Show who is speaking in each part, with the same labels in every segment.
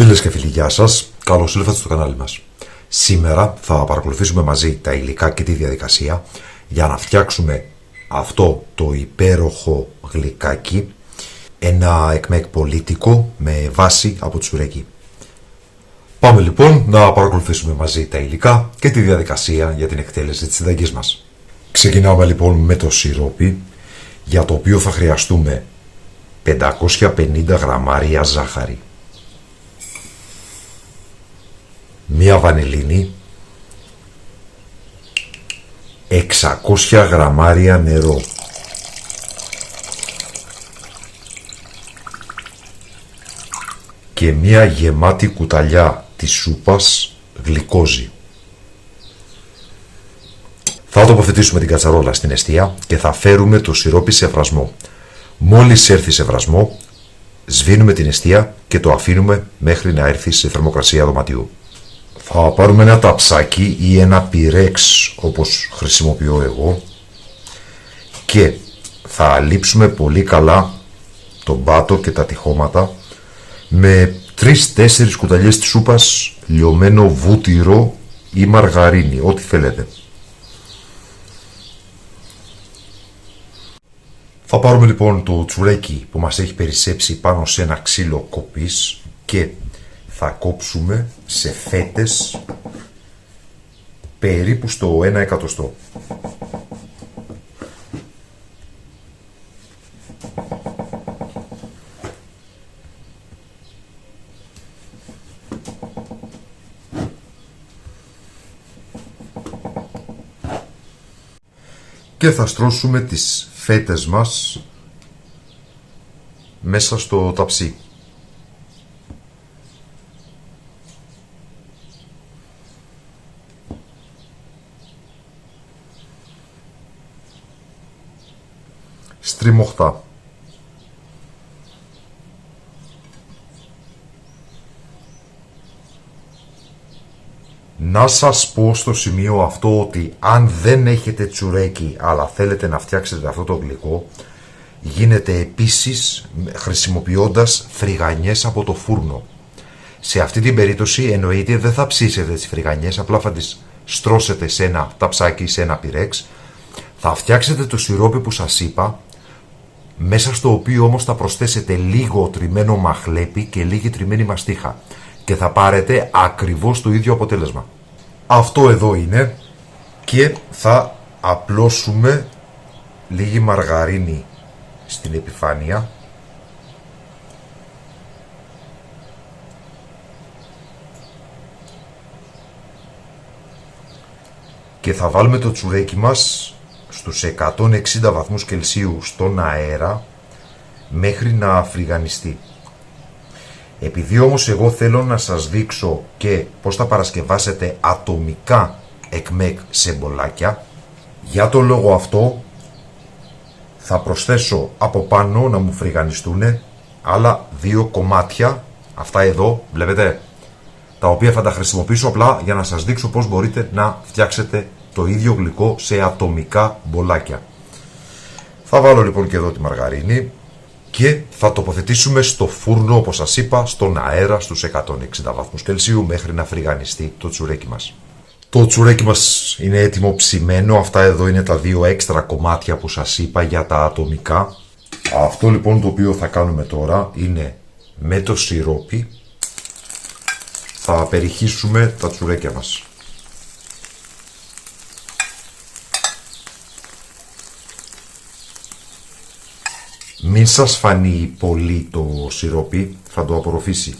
Speaker 1: Φίλες και φίλοι, γεια σας. Καλώς ήρθατε στο κανάλι μας. Σήμερα θα παρακολουθήσουμε μαζί τα υλικά και τη διαδικασία για να φτιάξουμε αυτό το υπέροχο γλυκάκι, ένα εκμεκ πολίτικο με βάση από τσουρέκι. Πάμε λοιπόν να παρακολουθήσουμε μαζί τα υλικά και τη διαδικασία για την εκτέλεση της συνταγής μας. Ξεκινάμε λοιπόν με το σιρόπι, για το οποίο θα χρειαστούμε 550 γραμμάρια ζάχαρη, μία βανιλίνη, 600 γραμμάρια νερό, και μία γεμάτη κουταλιά της σούπας γλυκόζι. Θα τοποθετήσουμε την κατσαρόλα στην εστία και θα φέρουμε το σιρόπι σε βρασμό. Μόλις έρθει σε βρασμό, σβήνουμε την εστία και το αφήνουμε μέχρι να έρθει σε θερμοκρασία δωματιού. Θα πάρουμε ένα ταψάκι ή ένα πυρέξ όπως χρησιμοποιώ εγώ και θα λείψουμε πολύ καλά τον πάτο και τα τυχώματα με 3-4 κουταλιές της σούπας λιωμένο βούτυρο ή μαργαρίνη, ό,τι θέλετε. Θα πάρουμε λοιπόν το τσουρέκι που μας έχει περισσέψει πάνω σε ένα ξύλο κοπής και θα κόψουμε σε φέτες περίπου στο 1 εκατοστό. Και θα στρώσουμε τις φέτες μας μέσα στο ταψί. Στριμωχτά. Να σας πω στο σημείο αυτό ότι αν δεν έχετε τσουρέκι αλλά θέλετε να φτιάξετε αυτό το γλυκό, γίνεται επίσης χρησιμοποιώντας φρυγανιές από το φούρνο. Σε αυτή την περίπτωση εννοείται δεν θα ψήσετε τις φρυγανιές, απλά θα τις στρώσετε σε ένα ταψάκι, σε ένα πυρέξ. Θα φτιάξετε το σιρόπι που σας είπα, μέσα στο οποίο όμως θα προσθέσετε λίγο τριμμένο μαχλέπι και λίγη τριμμένη μαστίχα και θα πάρετε ακριβώς το ίδιο αποτέλεσμα. Αυτό εδώ είναι και θα απλώσουμε λίγη μαργαρίνη στην επιφάνεια και θα βάλουμε το τσουρέκι μας στους 160 βαθμούς Κελσίου στον αέρα μέχρι να φρυγανιστεί. Επειδή όμως εγώ θέλω να σας δείξω και πώς θα παρασκευάσετε ατομικά εκμεκ σε μπολάκια, για τον λόγο αυτό θα προσθέσω από πάνω να μου φρυγανιστούν άλλα 2 κομμάτια, αυτά εδώ βλέπετε, τα οποία θα τα χρησιμοποιήσω απλά για να σας δείξω πώς μπορείτε να φτιάξετε το ίδιο γλυκό σε ατομικά μπολάκια. Θα βάλω λοιπόν και εδώ τη μαργαρίνη και θα τοποθετήσουμε στο φούρνο, όπως σας είπα, στον αέρα στους 160 βαθμούς Κελσίου μέχρι να φρυγανιστεί το τσουρέκι μας. Το τσουρέκι μας είναι έτοιμο ψημένο. Αυτά εδώ είναι τα 2 έξτρα κομμάτια που σας είπα για τα ατομικά. Αυτό λοιπόν το οποίο θα κάνουμε τώρα είναι με το σιρόπι θα περιχύσουμε τα τσουρέκια μας. Μην σας φανεί πολύ το σιρόπι, θα το απορροφήσει.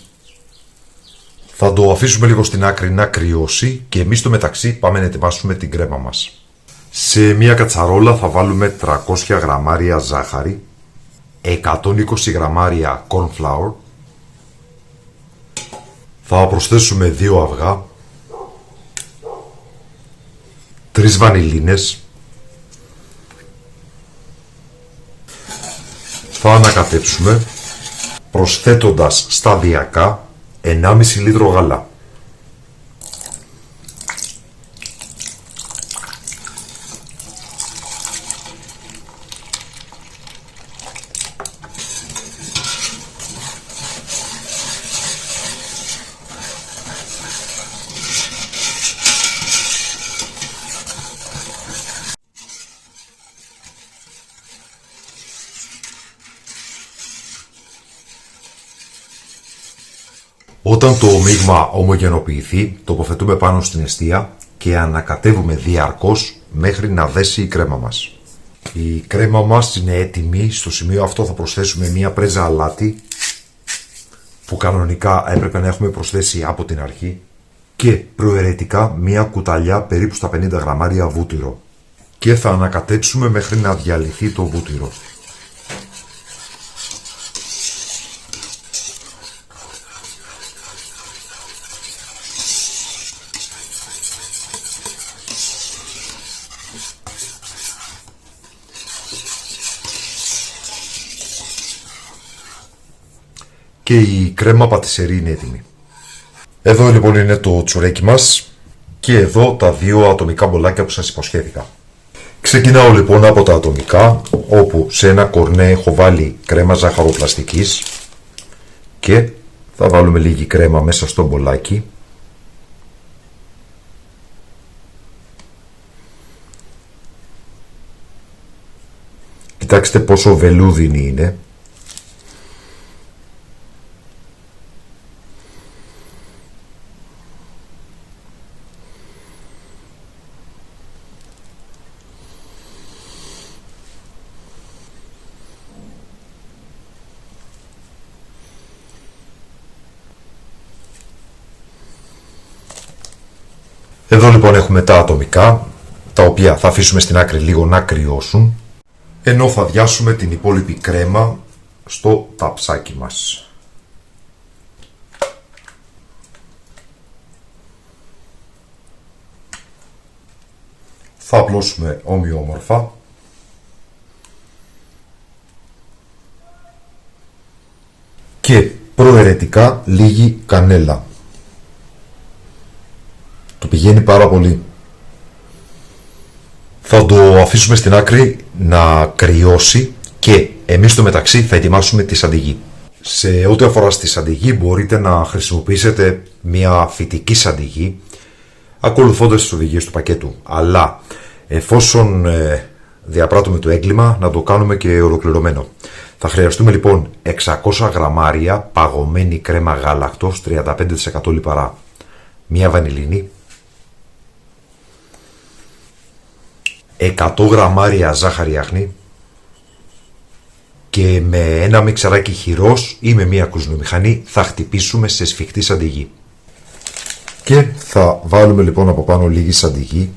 Speaker 1: Θα το αφήσουμε λίγο στην άκρη να κρυώσει και εμείς στο μεταξύ πάμε να ετοιμάσουμε την κρέμα μας. Σε μια κατσαρόλα θα βάλουμε 300 γραμμάρια ζάχαρη, 120 γραμμάρια corn flour, θα προσθέσουμε 2 αυγά, 3 βανιλίνες, θα ανακατέψουμε προσθέτοντας σταδιακά 1,5 λίτρο γάλα. Όταν το μείγμα ομογενοποιηθεί, τοποθετούμε πάνω στην εστία και ανακατεύουμε διαρκώς μέχρι να δέσει η κρέμα μας. Η κρέμα μας είναι έτοιμη. Στο σημείο αυτό θα προσθέσουμε μία πρέζα αλάτι που κανονικά έπρεπε να έχουμε προσθέσει από την αρχή και προαιρετικά μία κουταλιά περίπου στα 50 γραμμάρια βούτυρο και θα ανακατέψουμε μέχρι να διαλυθεί το βούτυρο. Και η κρέμα πατησερή είναι έτοιμη. Εδώ λοιπόν είναι το τσουρέκι μας και εδώ τα δύο ατομικά μπολάκια που σας υποσχέθηκα. Ξεκινάω λοιπόν από τα ατομικά, όπου σε ένα κορνέ έχω βάλει κρέμα ζάχαροπλαστικής και θα βάλουμε λίγη κρέμα μέσα στο μπολάκι. Κοιτάξτε πόσο βελούδινη είναι. Εδώ λοιπόν έχουμε τα ατομικά, τα οποία θα αφήσουμε στην άκρη λίγο να κρυώσουν, ενώ θα αδειάσουμε την υπόλοιπη κρέμα στο ταψάκι μας. Θα απλώσουμε ομοιόμορφα. Και προαιρετικά λίγη κανέλα. Το πηγαίνει πάρα πολύ. Θα το αφήσουμε στην άκρη να κρυώσει και εμείς στο μεταξύ θα ετοιμάσουμε τη σαντιγί. Σε ό,τι αφορά στη σαντιγί μπορείτε να χρησιμοποιήσετε μια φυτική σαντιγί ακολουθώντας τις οδηγίες του πακέτου. Αλλά εφόσον διαπράττουμε το έγκλημα να το κάνουμε και ολοκληρωμένο. Θα χρειαστούμε λοιπόν 600 γραμμάρια παγωμένη κρέμα γάλακτος 35% λιπαρά, μια βανιλίνη, 100 γραμμάρια ζάχαρη άχνη και με ένα μιξεράκι χειρός ή με μια κουζινομηχανή θα χτυπήσουμε σε σφιχτή σαντιγί. Και θα βάλουμε λοιπόν από πάνω λίγη σαντιγί.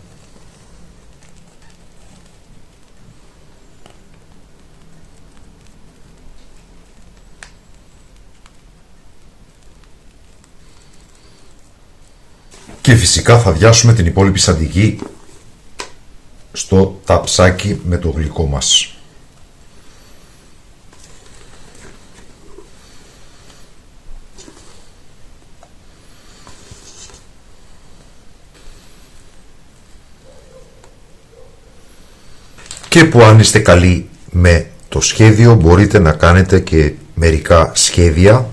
Speaker 1: Και φυσικά θα αδειάσουμε την υπόλοιπη σαντιγί στο ταψάκι με το γλυκό μας. Και που αν είστε καλοί με το σχέδιο μπορείτε να κάνετε και μερικά σχέδια.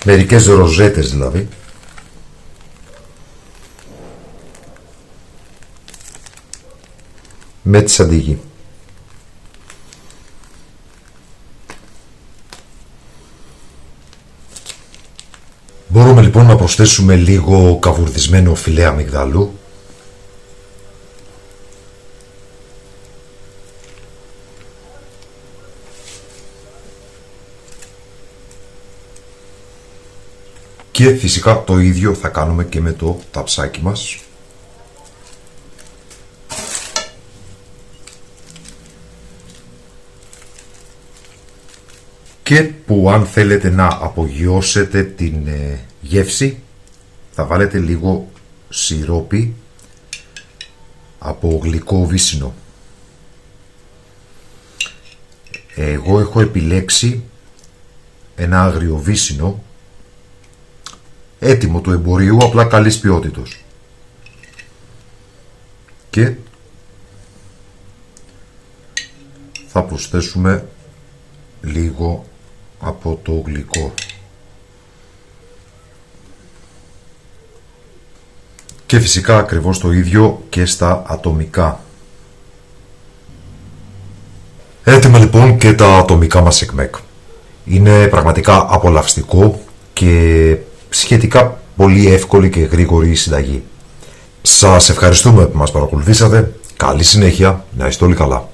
Speaker 1: Μερικές ροζέτες δηλαδή. Με τη σαντιγί. Μπορούμε λοιπόν να προσθέσουμε λίγο καβουρδισμένο φιλέ αμυγδαλού. Και φυσικά το ίδιο θα κάνουμε και με το ταψάκι μας. Και που αν θέλετε να απογειώσετε την γεύση θα βάλετε λίγο σιρόπι από γλυκό βύσσινο. Εγώ έχω επιλέξει ένα άγριο βύσσινο έτοιμο του εμπορίου, απλά καλής ποιότητος. Και θα προσθέσουμε λίγο από το γλυκό. Και φυσικά ακριβώς το ίδιο και στα ατομικά. Έτοιμα λοιπόν και τα ατομικά μας εκμεκ. Είναι πραγματικά απολαυστικό και σχετικά πολύ εύκολη και γρήγορη η συνταγή. Σας ευχαριστούμε που μας παρακολουθήσατε. Καλή συνέχεια, να είστε όλοι καλά.